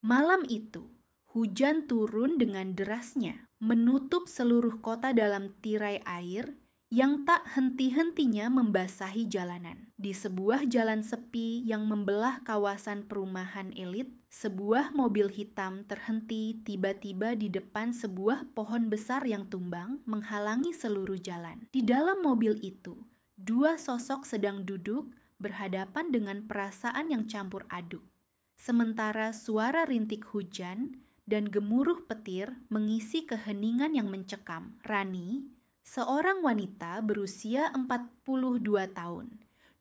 Malam itu, hujan turun dengan derasnya, menutup seluruh kota dalam tirai air yang tak henti-hentinya membasahi jalanan. Di sebuah jalan sepi yang membelah kawasan perumahan elit, sebuah mobil hitam terhenti tiba-tiba di depan sebuah pohon besar yang tumbang menghalangi seluruh jalan. Di dalam mobil itu, dua sosok sedang duduk berhadapan dengan perasaan yang campur aduk. Sementara suara rintik hujan dan gemuruh petir mengisi keheningan yang mencekam. Rani, seorang wanita berusia 42 tahun,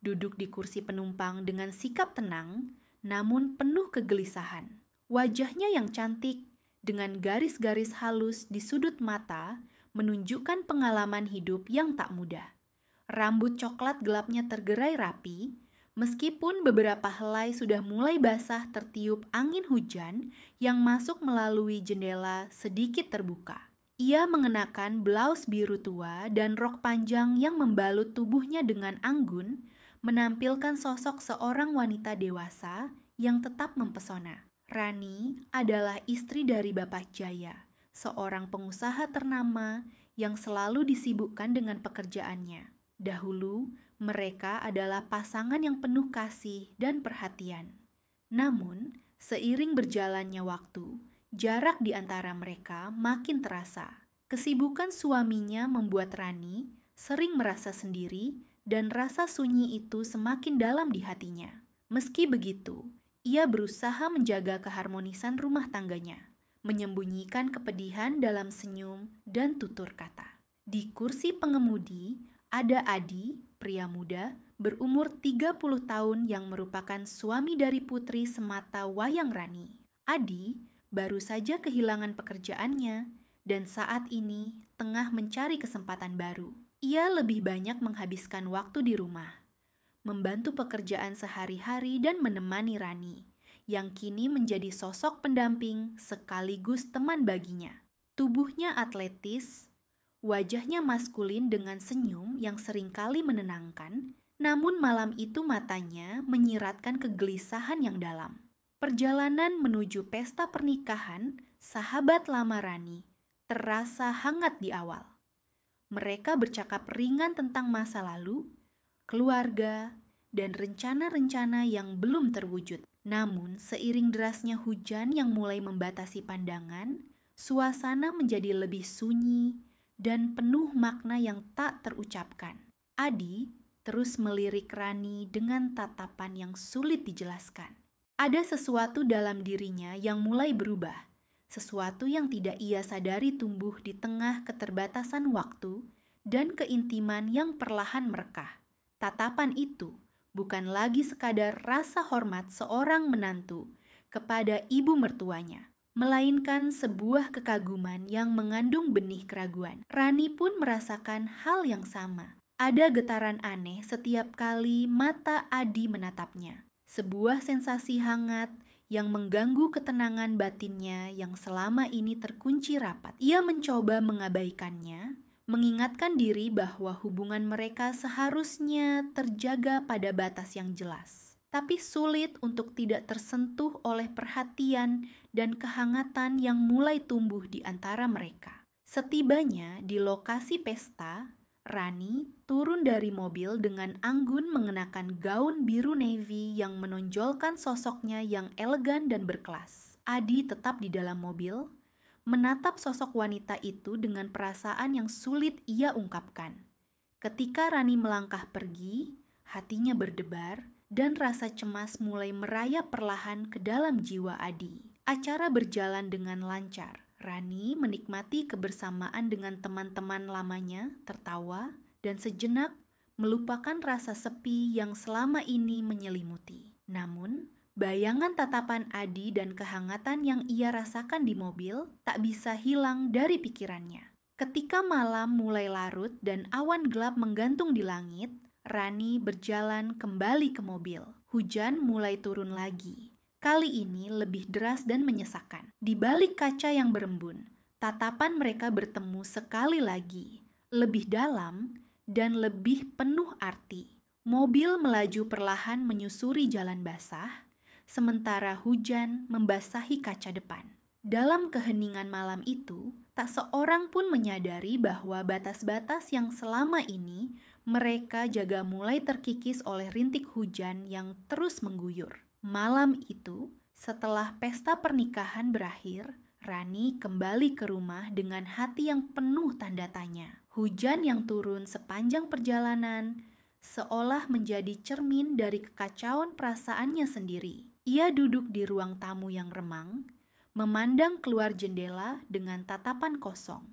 duduk di kursi penumpang dengan sikap tenang namun penuh kegelisahan. Wajahnya yang cantik dengan garis-garis halus di sudut mata menunjukkan pengalaman hidup yang tak mudah. Rambut coklat gelapnya tergerai rapi, meskipun beberapa helai sudah mulai basah tertiup angin hujan yang masuk melalui jendela sedikit terbuka. Ia mengenakan blaus biru tua dan rok panjang yang membalut tubuhnya dengan anggun, menampilkan sosok seorang wanita dewasa yang tetap mempesona. Rani adalah istri dari Bapak Jaya, seorang pengusaha ternama yang selalu disibukkan dengan pekerjaannya. Dahulu, mereka adalah pasangan yang penuh kasih dan perhatian. Namun, seiring berjalannya waktu, jarak di antara mereka makin terasa. Kesibukan suaminya membuat Rani sering merasa sendiri dan rasa sunyi itu semakin dalam di hatinya. Meski begitu, ia berusaha menjaga keharmonisan rumah tangganya, menyembunyikan kepedihan dalam senyum dan tutur kata. Di kursi pengemudi, ada Adi, pria muda, berumur 30 tahun yang merupakan suami dari putri semata wayang Rani. Adi baru saja kehilangan pekerjaannya dan saat ini tengah mencari kesempatan baru. Ia lebih banyak menghabiskan waktu di rumah, membantu pekerjaan sehari-hari dan menemani Rani, yang kini menjadi sosok pendamping sekaligus teman baginya. Tubuhnya atletis, wajahnya maskulin dengan senyum yang seringkali menenangkan, namun malam itu matanya menyiratkan kegelisahan yang dalam. Perjalanan menuju pesta pernikahan sahabat lama Rani terasa hangat di awal. Mereka bercakap ringan tentang masa lalu, keluarga, dan rencana-rencana yang belum terwujud. Namun, seiring derasnya hujan yang mulai membatasi pandangan, suasana menjadi lebih sunyi dan penuh makna yang tak terucapkan. Adi terus melirik Rani dengan tatapan yang sulit dijelaskan. Ada sesuatu dalam dirinya yang mulai berubah, sesuatu yang tidak ia sadari tumbuh di tengah keterbatasan waktu dan keintiman yang perlahan merekah. Tatapan itu bukan lagi sekadar rasa hormat seorang menantu kepada ibu mertuanya, melainkan sebuah kekaguman yang mengandung benih keraguan. Rani pun merasakan hal yang sama. Ada getaran aneh setiap kali mata Adi menatapnya. Sebuah sensasi hangat yang mengganggu ketenangan batinnya yang selama ini terkunci rapat. Ia mencoba mengabaikannya, mengingatkan diri bahwa hubungan mereka seharusnya terjaga pada batas yang jelas. Tapi sulit untuk tidak tersentuh oleh perhatian dan kehangatan yang mulai tumbuh di antara mereka. Setibanya di lokasi pesta, Rani turun dari mobil dengan anggun mengenakan gaun biru navy yang menonjolkan sosoknya yang elegan dan berkelas. Adi tetap di dalam mobil, menatap sosok wanita itu dengan perasaan yang sulit ia ungkapkan. Ketika Rani melangkah pergi, hatinya berdebar dan rasa cemas mulai merayap perlahan ke dalam jiwa Adi. Acara berjalan dengan lancar. Rani menikmati kebersamaan dengan teman-teman lamanya, tertawa, dan sejenak melupakan rasa sepi yang selama ini menyelimuti. Namun, bayangan tatapan Adi dan kehangatan yang ia rasakan di mobil tak bisa hilang dari pikirannya. Ketika malam mulai larut dan awan gelap menggantung di langit, Rani berjalan kembali ke mobil. Hujan mulai turun lagi. Kali ini lebih deras dan menyesakan. Di balik kaca yang berembun, tatapan mereka bertemu sekali lagi, lebih dalam dan lebih penuh arti. Mobil melaju perlahan menyusuri jalan basah, sementara hujan membasahi kaca depan. Dalam keheningan malam itu, tak seorang pun menyadari bahwa batas-batas yang selama ini mereka jaga mulai terkikis oleh rintik hujan yang terus mengguyur. Malam itu, setelah pesta pernikahan berakhir, Rani kembali ke rumah dengan hati yang penuh tanda tanya. Hujan yang turun sepanjang perjalanan seolah menjadi cermin dari kekacauan perasaannya sendiri. Ia duduk di ruang tamu yang remang, memandang keluar jendela dengan tatapan kosong,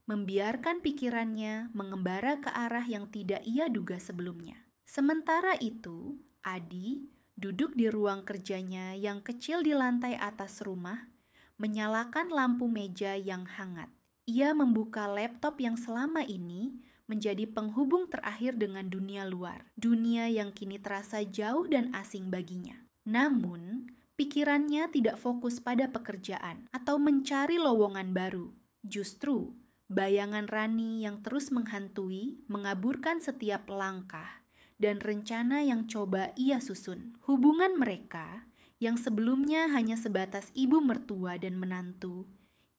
membiarkan pikirannya mengembara ke arah yang tidak ia duga sebelumnya. Sementara itu, Adi duduk di ruang kerjanya yang kecil di lantai atas rumah, menyalakan lampu meja yang hangat. Ia membuka laptop yang selama ini menjadi penghubung terakhir dengan dunia luar, dunia yang kini terasa jauh dan asing baginya. Namun, pikirannya tidak fokus pada pekerjaan atau mencari lowongan baru. Justru, bayangan Rani yang terus menghantui, mengaburkan setiap langkah dan rencana yang coba ia susun. Hubungan mereka yang sebelumnya hanya sebatas ibu mertua dan menantu,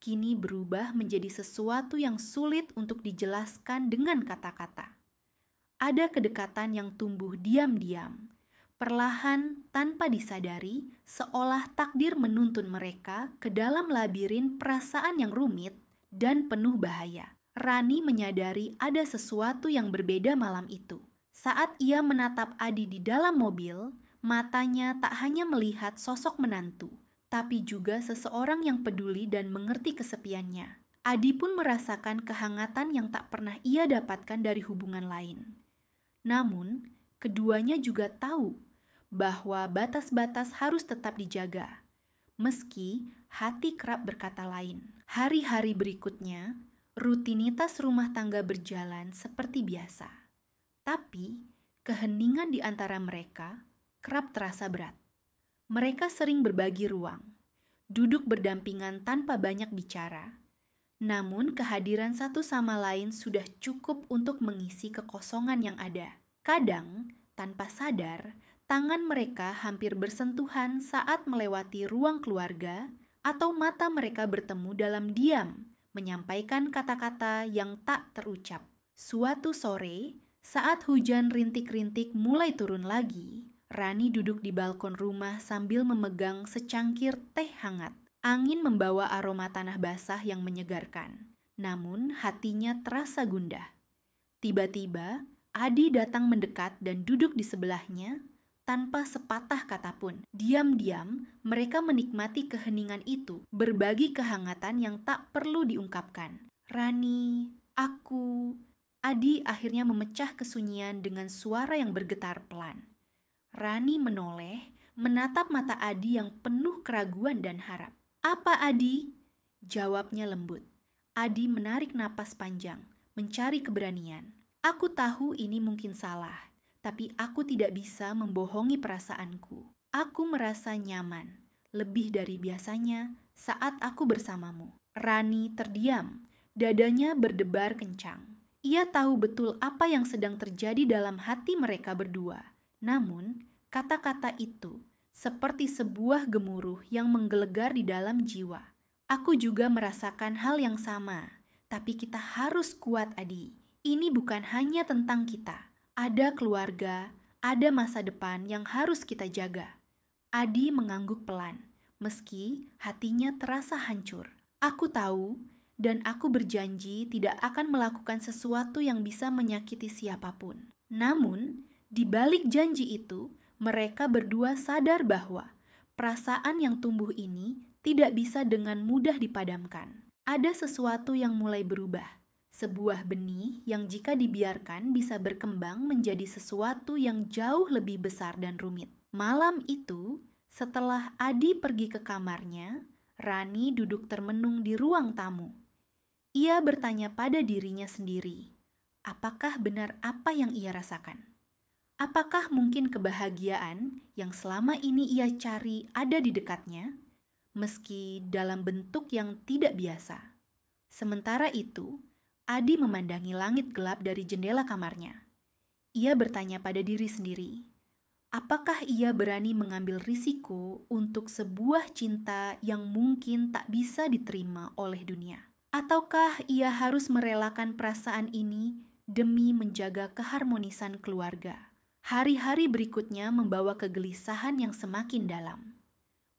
kini berubah menjadi sesuatu yang sulit untuk dijelaskan dengan kata-kata. Ada kedekatan yang tumbuh diam-diam, perlahan tanpa disadari, seolah takdir menuntun mereka ke dalam labirin perasaan yang rumit dan penuh bahaya. Rani menyadari ada sesuatu yang berbeda malam itu. Saat ia menatap Adi di dalam mobil, matanya tak hanya melihat sosok menantu, tapi juga seseorang yang peduli dan mengerti kesepiannya. Adi pun merasakan kehangatan yang tak pernah ia dapatkan dari hubungan lain. Namun, keduanya juga tahu bahwa batas-batas harus tetap dijaga. Meski hati kerap berkata lain. Hari-hari berikutnya, rutinitas rumah tangga berjalan seperti biasa. Tapi, keheningan di antara mereka kerap terasa berat. Mereka sering berbagi ruang, duduk berdampingan tanpa banyak bicara. Namun kehadiran satu sama lain sudah cukup untuk mengisi kekosongan yang ada. Kadang, tanpa sadar, tangan mereka hampir bersentuhan saat melewati ruang keluarga atau mata mereka bertemu dalam diam, menyampaikan kata-kata yang tak terucap. Suatu sore, saat hujan rintik-rintik mulai turun lagi, Rani duduk di balkon rumah sambil memegang secangkir teh hangat. Angin membawa aroma tanah basah yang menyegarkan. Namun hatinya terasa gundah. Tiba-tiba, Adi datang mendekat dan duduk di sebelahnya tanpa sepatah kata pun. Diam-diam, mereka menikmati keheningan itu, berbagi kehangatan yang tak perlu diungkapkan. Rani, aku... Adi akhirnya memecah kesunyian dengan suara yang bergetar pelan. Rani menoleh, menatap mata Adi yang penuh keraguan dan harap. "Apa, Adi?" Jawabnya lembut. Adi menarik napas panjang, mencari keberanian. "Aku tahu ini mungkin salah, tapi aku tidak bisa membohongi perasaanku. Aku merasa nyaman, lebih dari biasanya saat aku bersamamu." Rani terdiam, dadanya berdebar kencang. Ia tahu betul apa yang sedang terjadi dalam hati mereka berdua. Namun, kata-kata itu seperti sebuah gemuruh yang menggelegar di dalam jiwa. "Aku juga merasakan hal yang sama, tapi kita harus kuat, Adi. Ini bukan hanya tentang kita. Ada keluarga, ada masa depan yang harus kita jaga." Adi mengangguk pelan, meski hatinya terasa hancur. "Aku tahu, dan aku berjanji tidak akan melakukan sesuatu yang bisa menyakiti siapapun." Namun, di balik janji itu, mereka berdua sadar bahwa perasaan yang tumbuh ini tidak bisa dengan mudah dipadamkan. Ada sesuatu yang mulai berubah, sebuah benih yang jika dibiarkan bisa berkembang menjadi sesuatu yang jauh lebih besar dan rumit. Malam itu, setelah Adi pergi ke kamarnya, Rani duduk termenung di ruang tamu. Ia bertanya pada dirinya sendiri, apakah benar apa yang ia rasakan? Apakah mungkin kebahagiaan yang selama ini ia cari ada di dekatnya, meski dalam bentuk yang tidak biasa? Sementara itu, Adi memandangi langit gelap dari jendela kamarnya. Ia bertanya pada diri sendiri, Apakah ia berani mengambil risiko untuk sebuah cinta yang mungkin tak bisa diterima oleh dunia? Ataukah ia harus merelakan perasaan ini demi menjaga keharmonisan keluarga? Hari-hari berikutnya membawa kegelisahan yang semakin dalam.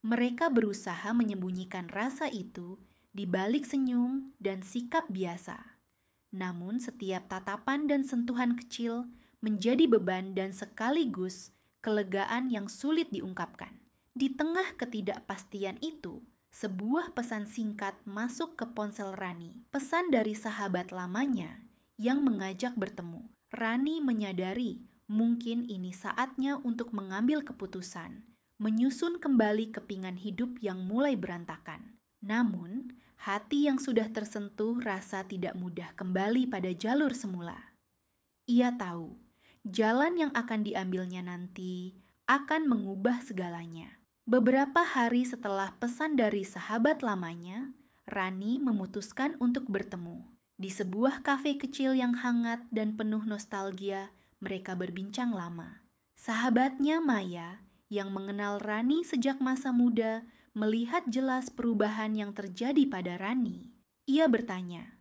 Mereka berusaha menyembunyikan rasa itu di balik senyum dan sikap biasa. Namun setiap tatapan dan sentuhan kecil menjadi beban dan sekaligus kelegaan yang sulit diungkapkan. Di tengah ketidakpastian itu, sebuah pesan singkat masuk ke ponsel Rani. Pesan dari sahabat lamanya yang mengajak bertemu. Rani menyadari mungkin ini saatnya untuk mengambil keputusan, menyusun kembali kepingan hidup yang mulai berantakan. Namun, hati yang sudah tersentuh rasa tidak mudah kembali pada jalur semula. Ia tahu, jalan yang akan diambilnya nanti akan mengubah segalanya. Beberapa hari setelah pesan dari sahabat lamanya, Rani memutuskan untuk bertemu. Di sebuah kafe kecil yang hangat dan penuh nostalgia, mereka berbincang lama. Sahabatnya Maya, yang mengenal Rani sejak masa muda, melihat jelas perubahan yang terjadi pada Rani. Ia bertanya,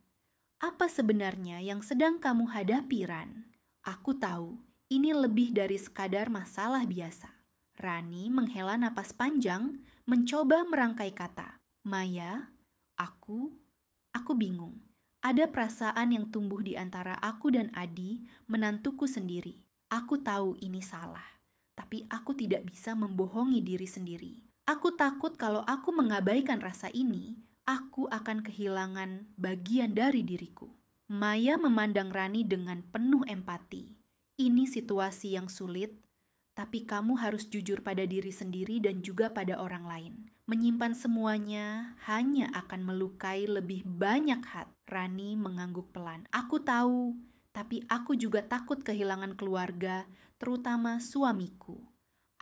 "Apa sebenarnya yang sedang kamu hadapi, Ran? Aku tahu, ini lebih dari sekadar masalah biasa." Rani menghela napas panjang, mencoba merangkai kata. "Maya, aku bingung. Ada perasaan yang tumbuh di antara aku dan Adi, menantuku sendiri. Aku tahu ini salah, tapi aku tidak bisa membohongi diri sendiri. Aku takut kalau aku mengabaikan rasa ini, aku akan kehilangan bagian dari diriku." Maya memandang Rani dengan penuh empati. "Ini situasi yang sulit, tapi kamu harus jujur pada diri sendiri dan juga pada orang lain. Menyimpan semuanya hanya akan melukai lebih banyak hati." Rani mengangguk pelan. "Aku tahu, tapi aku juga takut kehilangan keluarga, terutama suamiku.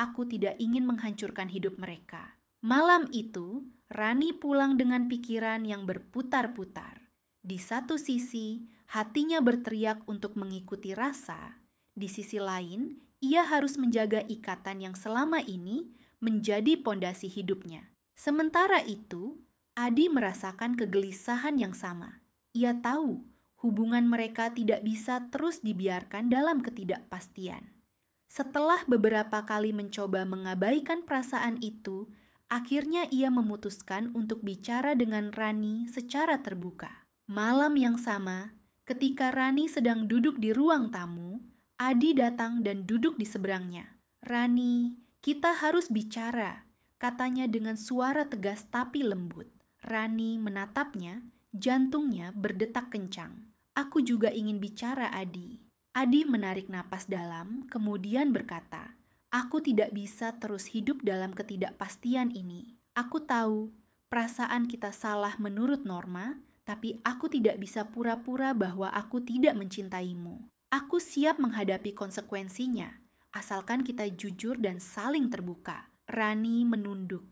Aku tidak ingin menghancurkan hidup mereka." Malam itu, Rani pulang dengan pikiran yang berputar-putar. Di satu sisi, hatinya berteriak untuk mengikuti rasa. Di sisi lain, ia harus menjaga ikatan yang selama ini menjadi pondasi hidupnya. Sementara itu, Adi merasakan kegelisahan yang sama. Ia tahu hubungan mereka tidak bisa terus dibiarkan dalam ketidakpastian. Setelah beberapa kali mencoba mengabaikan perasaan itu, akhirnya ia memutuskan untuk bicara dengan Rani secara terbuka. Malam yang sama, ketika Rani sedang duduk di ruang tamu, Adi datang dan duduk di seberangnya. "Rani, kita harus bicara," katanya dengan suara tegas tapi lembut. Rani menatapnya, jantungnya berdetak kencang. "Aku juga ingin bicara, Adi." Adi menarik napas dalam, kemudian berkata, "Aku tidak bisa terus hidup dalam ketidakpastian ini. Aku tahu perasaan kita salah menurut norma, tapi aku tidak bisa pura-pura bahwa aku tidak mencintaimu. Aku siap menghadapi konsekuensinya, asalkan kita jujur dan saling terbuka." Rani menunduk.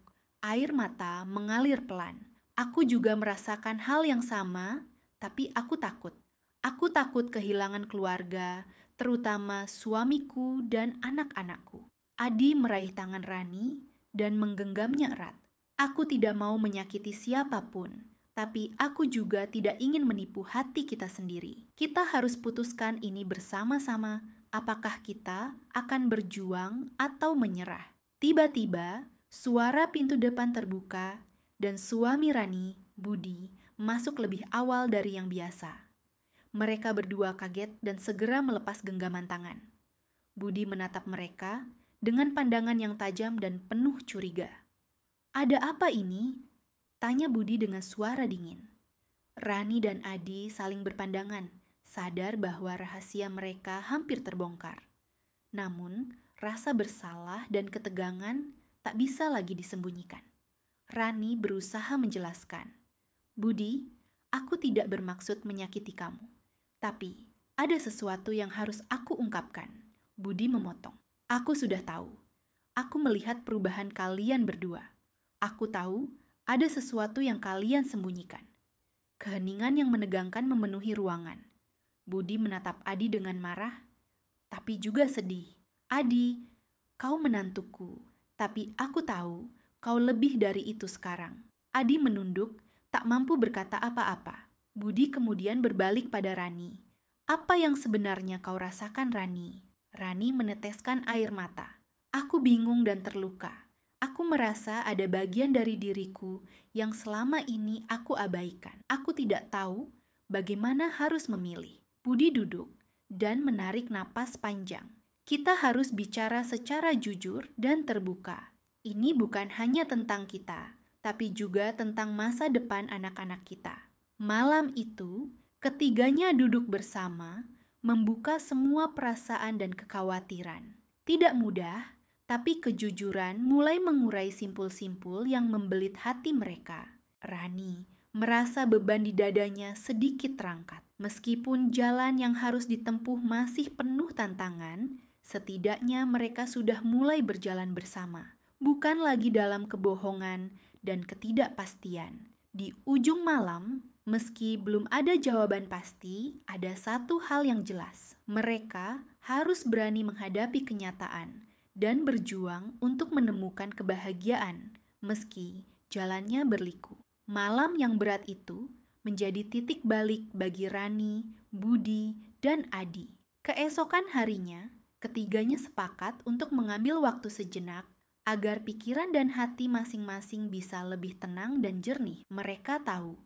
Air mata mengalir pelan. "Aku juga merasakan hal yang sama, tapi aku takut. Aku takut kehilangan keluarga, terutama suamiku dan anak-anakku." Adi meraih tangan Rani dan menggenggamnya erat. "Aku tidak mau menyakiti siapapun, tapi aku juga tidak ingin menipu hati kita sendiri. Kita harus putuskan ini bersama-sama, apakah kita akan berjuang atau menyerah." Tiba-tiba, suara pintu depan terbuka dan suami Rani, Budi, masuk lebih awal dari yang biasa. Mereka berdua kaget dan segera melepas genggaman tangan. Budi menatap mereka dengan pandangan yang tajam dan penuh curiga. "Ada apa ini?" tanya Budi dengan suara dingin. Rani dan Adi saling berpandangan, sadar bahwa rahasia mereka hampir terbongkar. Namun, rasa bersalah dan ketegangan tak bisa lagi disembunyikan. Rani berusaha menjelaskan, "Budi, aku tidak bermaksud menyakiti kamu. Tapi, ada sesuatu yang harus aku ungkapkan." Budi memotong. "Aku sudah tahu. Aku melihat perubahan kalian berdua. Aku tahu ada sesuatu yang kalian sembunyikan." Keheningan yang menegangkan memenuhi ruangan. Budi menatap Adi dengan marah, tapi juga sedih. "Adi, kau menantuku, tapi aku tahu kau lebih dari itu sekarang. Adi menunduk, tak mampu berkata apa-apa. Budi kemudian berbalik pada Rani. Apa yang sebenarnya kau rasakan, Rani? Rani meneteskan air mata. Aku bingung dan terluka. Aku merasa ada bagian dari diriku yang selama ini aku abaikan. Aku tidak tahu bagaimana harus memilih. Budi duduk dan menarik napas panjang. Kita harus bicara secara jujur dan terbuka. Ini bukan hanya tentang kita, tapi juga tentang masa depan anak-anak kita. Malam itu, ketiganya duduk bersama, membuka semua perasaan dan kekhawatiran. Tidak mudah, tapi kejujuran mulai mengurai simpul-simpul yang membelit hati mereka. Rani merasa beban di dadanya sedikit terangkat. Meskipun jalan yang harus ditempuh masih penuh tantangan, setidaknya mereka sudah mulai berjalan bersama. Bukan lagi dalam kebohongan dan ketidakpastian. Di ujung malam, meski belum ada jawaban pasti, ada satu hal yang jelas. Mereka harus berani menghadapi kenyataan dan berjuang untuk menemukan kebahagiaan, meski jalannya berliku. Malam yang berat itu menjadi titik balik bagi Rani, Budi, dan Adi. Keesokan harinya, ketiganya sepakat untuk mengambil waktu sejenak agar pikiran dan hati masing-masing bisa lebih tenang dan jernih. Mereka tahu,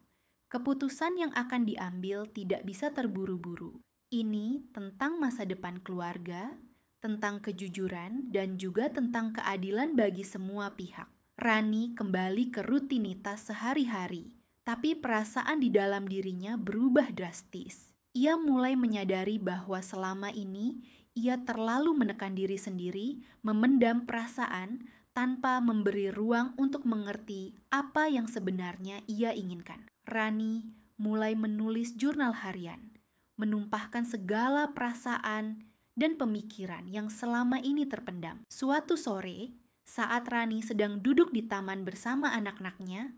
keputusan yang akan diambil tidak bisa terburu-buru. Ini tentang masa depan keluarga, tentang kejujuran, dan juga tentang keadilan bagi semua pihak. Rani kembali ke rutinitas sehari-hari, tapi perasaan di dalam dirinya berubah drastis. Ia mulai menyadari bahwa selama ini ia terlalu menekan diri sendiri, memendam perasaan tanpa memberi ruang untuk mengerti apa yang sebenarnya ia inginkan. Rani mulai menulis jurnal harian, menumpahkan segala perasaan dan pemikiran yang selama ini terpendam. Suatu sore, saat Rani sedang duduk di taman bersama anak-anaknya,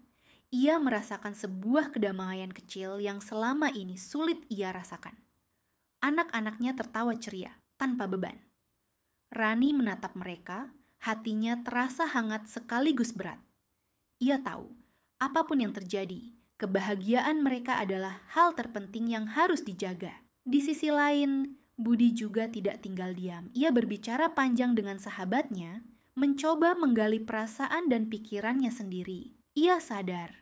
ia merasakan sebuah kedamaian kecil yang selama ini sulit ia rasakan. Anak-anaknya tertawa ceria, tanpa beban. Rani menatap mereka, hatinya terasa hangat sekaligus berat. Ia tahu, apapun yang terjadi, kebahagiaan mereka adalah hal terpenting yang harus dijaga. Di sisi lain, Budi juga tidak tinggal diam. Ia berbicara panjang dengan sahabatnya, mencoba menggali perasaan dan pikirannya sendiri. Ia sadar,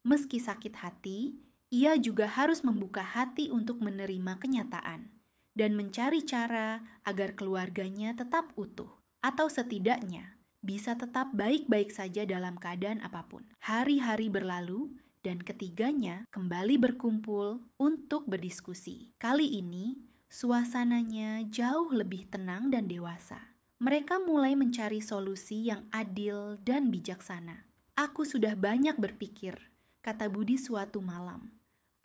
meski sakit hati, ia juga harus membuka hati untuk menerima kenyataan dan mencari cara agar keluarganya tetap utuh, atau setidaknya bisa tetap baik-baik saja dalam keadaan apapun. Hari-hari berlalu dan ketiganya kembali berkumpul untuk berdiskusi. Kali ini, suasananya jauh lebih tenang dan dewasa. Mereka mulai mencari solusi yang adil dan bijaksana. Aku sudah banyak berpikir, kata Budi suatu malam.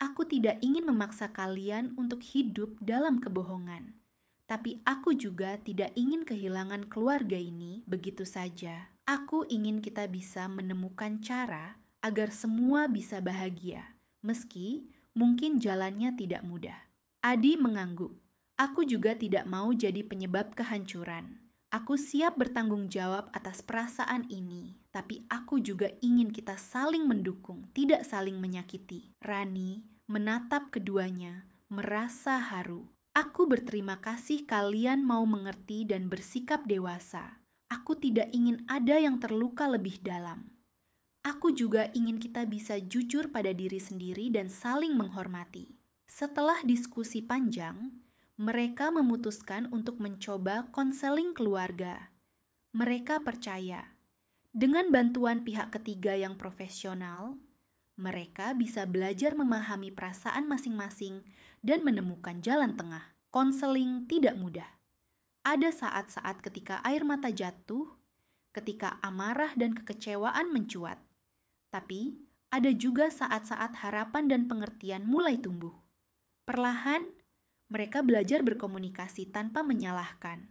Aku tidak ingin memaksa kalian untuk hidup dalam kebohongan. Tapi aku juga tidak ingin kehilangan keluarga ini begitu saja. Aku ingin kita bisa menemukan cara agar semua bisa bahagia, meski mungkin jalannya tidak mudah. Adi mengangguk. Aku juga tidak mau jadi penyebab kehancuran. Aku siap bertanggung jawab atas perasaan ini, tapi aku juga ingin kita saling mendukung, tidak saling menyakiti. Rani menatap keduanya, merasa haru. Aku berterima kasih kalian mau mengerti dan bersikap dewasa. Aku tidak ingin ada yang terluka lebih dalam. Aku juga ingin kita bisa jujur pada diri sendiri dan saling menghormati. Setelah diskusi panjang, mereka memutuskan untuk mencoba konseling keluarga. Mereka percaya, dengan bantuan pihak ketiga yang profesional, mereka bisa belajar memahami perasaan masing-masing dan menemukan jalan tengah. Konseling tidak mudah. Ada saat-saat ketika air mata jatuh, ketika amarah dan kekecewaan mencuat. Tapi ada juga saat-saat harapan dan pengertian mulai tumbuh. Perlahan, mereka belajar berkomunikasi tanpa menyalahkan,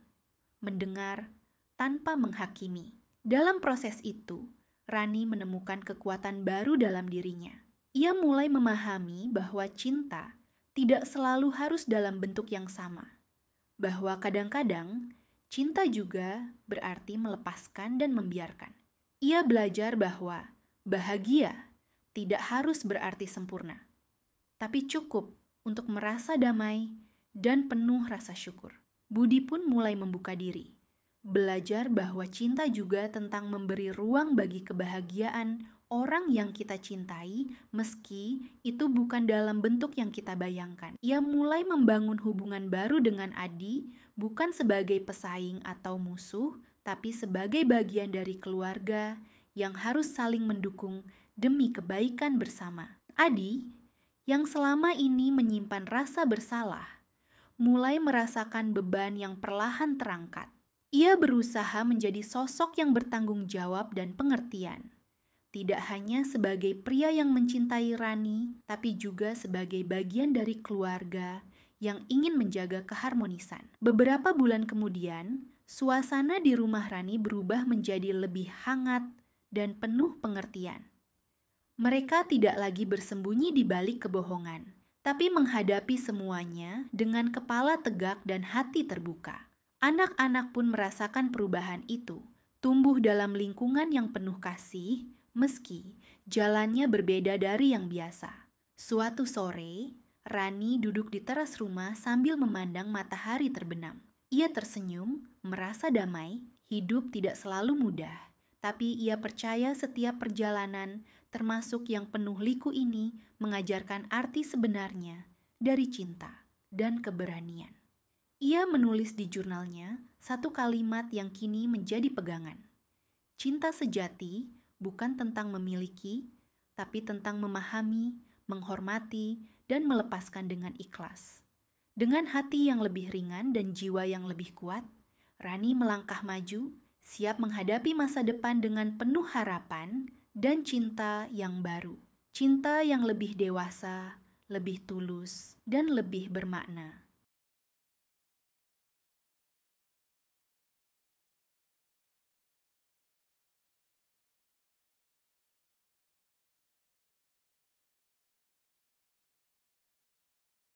mendengar tanpa menghakimi. Dalam proses itu, Rani menemukan kekuatan baru dalam dirinya. Ia mulai memahami bahwa cinta tidak selalu harus dalam bentuk yang sama. Bahwa kadang-kadang Cinta juga berarti melepaskan dan membiarkan. Ia belajar bahwa bahagia tidak harus berarti sempurna, tapi cukup untuk merasa damai dan penuh rasa syukur. Budi pun mulai membuka diri, belajar bahwa cinta juga tentang memberi ruang bagi kebahagiaan orang yang kita cintai, meski itu bukan dalam bentuk yang kita bayangkan. Ia mulai membangun hubungan baru dengan Adi, bukan sebagai pesaing atau musuh, tapi sebagai bagian dari keluarga yang harus saling mendukung demi kebaikan bersama. Adi, yang selama ini menyimpan rasa bersalah, mulai merasakan beban yang perlahan terangkat. Ia berusaha menjadi sosok yang bertanggung jawab dan pengertian. Tidak hanya sebagai pria yang mencintai Rani, tapi juga sebagai bagian dari keluarga yang ingin menjaga keharmonisan. Beberapa bulan kemudian, suasana di rumah Rani berubah menjadi lebih hangat dan penuh pengertian. Mereka tidak lagi bersembunyi di balik kebohongan, tapi menghadapi semuanya dengan kepala tegak dan hati terbuka. Anak-anak pun merasakan perubahan itu, tumbuh dalam lingkungan yang penuh kasih, meski jalannya berbeda dari yang biasa. Suatu sore, Rani duduk di teras rumah sambil memandang matahari terbenam. Ia tersenyum, merasa damai. Hidup tidak selalu mudah, tapi ia percaya setiap perjalanan, termasuk yang penuh liku ini, mengajarkan arti sebenarnya dari cinta dan keberanian. Ia menulis di jurnalnya satu kalimat yang kini menjadi pegangan. Cinta sejati bukan tentang memiliki, tapi tentang memahami, menghormati, dan melepaskan dengan ikhlas. Dengan hati yang lebih ringan dan jiwa yang lebih kuat, Rani melangkah maju, siap menghadapi masa depan dengan penuh harapan dan cinta yang baru. Cinta yang lebih dewasa, lebih tulus, dan lebih bermakna.